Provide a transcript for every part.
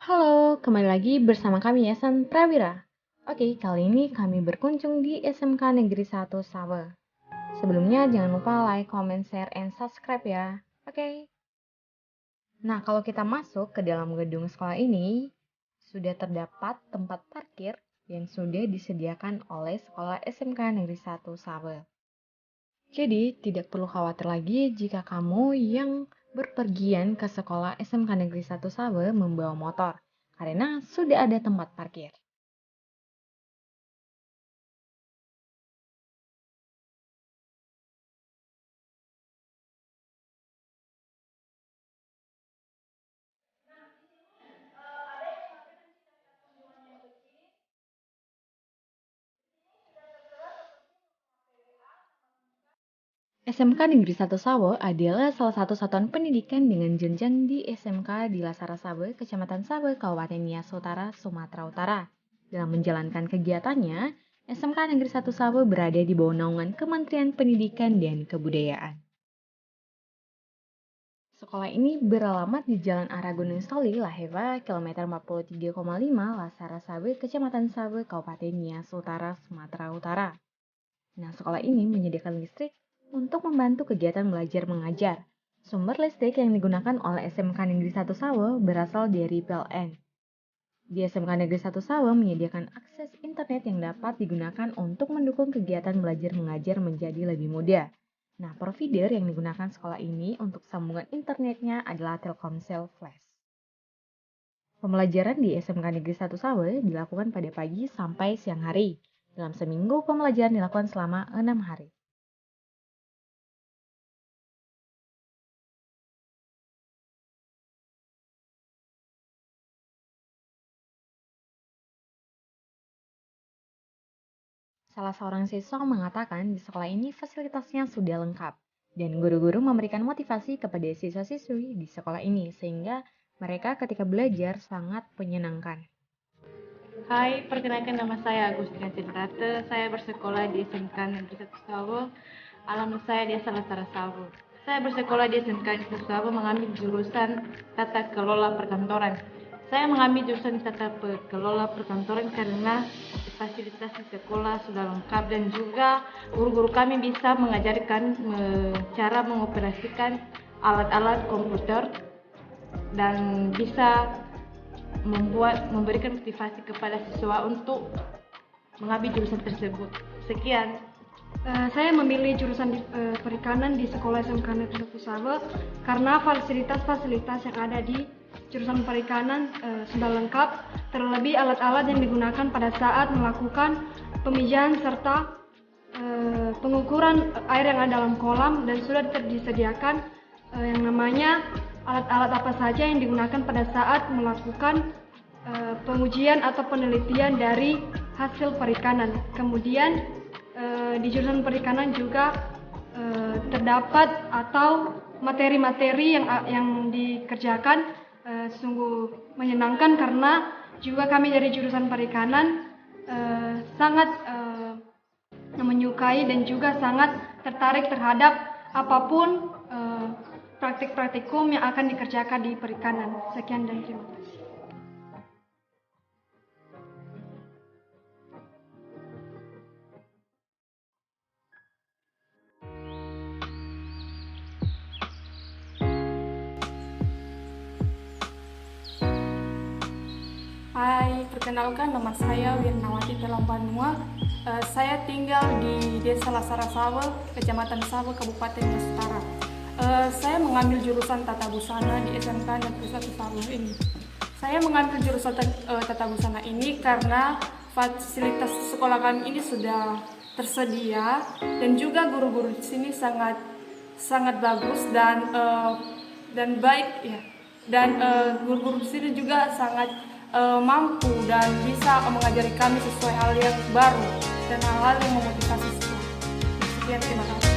Halo, kembali lagi bersama kami Yayasan Prawira. Oke, kali ini kami berkunjung di SMK Negeri 1 Sawe. Sebelumnya jangan lupa like, comment, share, and subscribe ya. Oke. Nah, kalau kita masuk ke dalam gedung sekolah ini, sudah terdapat tempat parkir yang sudah disediakan oleh sekolah SMK Negeri 1 Sawe. Jadi, tidak perlu khawatir lagi jika kamu yang berpergian ke sekolah SMK Negeri 1 Sawe membawa motor, karena sudah ada tempat parkir. SMK Negeri 1 Sawo adalah salah satu satuan pendidikan dengan jenjang di SMK di Lasara Sawe, Kecamatan Sawe, Kabupaten Nias Utara, Sumatera Utara. Dalam menjalankan kegiatannya, SMK Negeri 1 Sawe berada di bawah naungan Kementerian Pendidikan dan Kebudayaan. Sekolah ini beralamat di Jalan Arah Gunung Soli, Laheva, kilometer 43,5, Lasara Sawe, Kecamatan Sawe, Kabupaten Nias Utara, Sumatera Utara. Nah, sekolah ini menyediakan listrik untuk membantu kegiatan belajar mengajar. Sumber listrik yang digunakan oleh SMK Negeri 1 Sawo berasal dari PLN. Di SMK Negeri 1 Sawo menyediakan akses internet yang dapat digunakan untuk mendukung kegiatan belajar mengajar menjadi lebih mudah. Nah, provider yang digunakan sekolah ini untuk sambungan internetnya adalah Telkomsel Flash. Pembelajaran di SMK Negeri 1 Sawo dilakukan pada pagi sampai siang hari. Dalam seminggu, pembelajaran dilakukan selama 6 hari. Salah seorang siswa mengatakan di sekolah ini fasilitasnya sudah lengkap dan guru-guru memberikan motivasi kepada siswa-siswi di sekolah ini sehingga mereka ketika belajar sangat menyenangkan. Hai, perkenalkan nama saya Agustina Cintrate. Saya bersekolah di SMK Negeri 1 Sawo. Alamat saya di Lasara Sawo. Saya bersekolah di SMK Negeri 1 Sawo mengambil jurusan Tata Kelola Perkantoran. Saya mengambil jurusan Tata Kelola Perkantoran karena fasilitas di sekolah sudah lengkap dan juga guru-guru kami bisa mengajarkan cara mengoperasikan alat-alat komputer dan bisa memberikan motivasi kepada siswa untuk mengambil jurusan tersebut. Sekian. Saya memilih jurusan perikanan di Sekolah SMK Negeri 1 Sawe karena fasilitas-fasilitas yang ada di jurusan perikanan sudah lengkap, terlebih alat-alat yang digunakan pada saat melakukan pemijahan serta pengukuran air yang ada dalam kolam dan sudah disediakan yang namanya alat-alat apa saja yang digunakan pada saat melakukan pengujian atau penelitian dari hasil perikanan. Kemudian di jurusan perikanan juga terdapat atau materi-materi yang dikerjakan sungguh menyenangkan karena juga kami dari jurusan perikanan sangat menyukai dan juga sangat tertarik terhadap apapun praktik-praktikum yang akan dikerjakan di perikanan. Sekian dan terima kasih. Hai, perkenalkan nama saya Wirnawati Telambanua. Saya tinggal di Desa Lasara Sawe, Kecamatan Sawe, Kabupaten Nias Utara. Saya mengambil jurusan Tata Busana di SMK Negeri 1 Sawe ini. Saya mengambil jurusan Tata Busana ini karena fasilitas sekolah kami ini sudah tersedia dan juga guru-guru di sini sangat bagus dan baik ya. Dan guru-guru di sini juga sangat mampu dan bisa mengajari kami sesuai hal yang baru dan hal-hal yang memotivasi siswa. Sekian, terima kasih.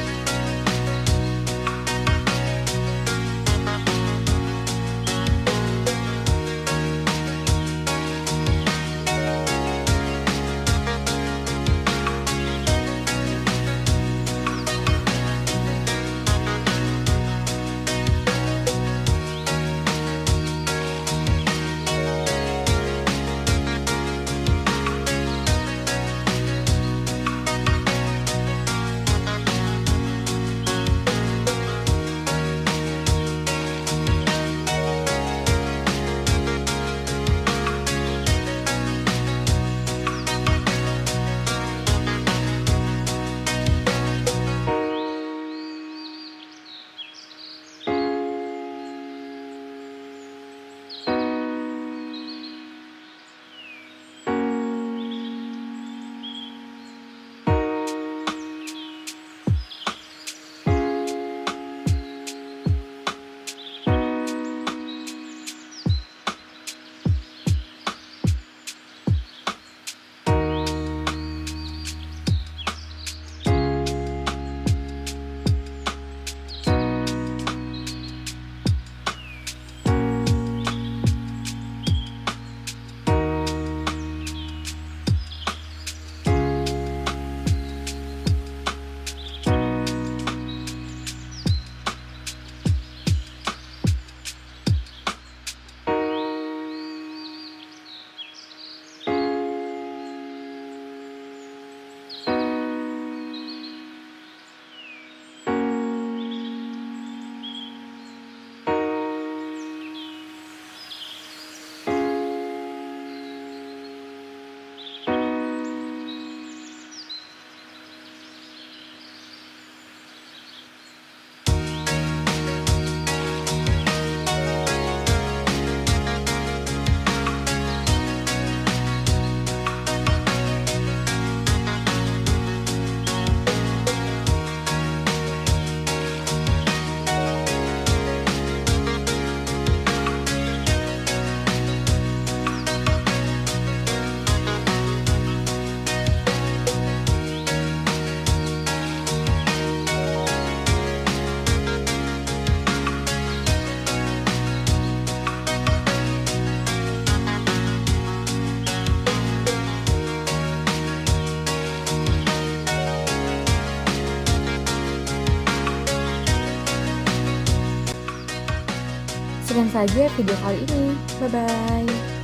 Sekian saja video kali ini. Bye-bye.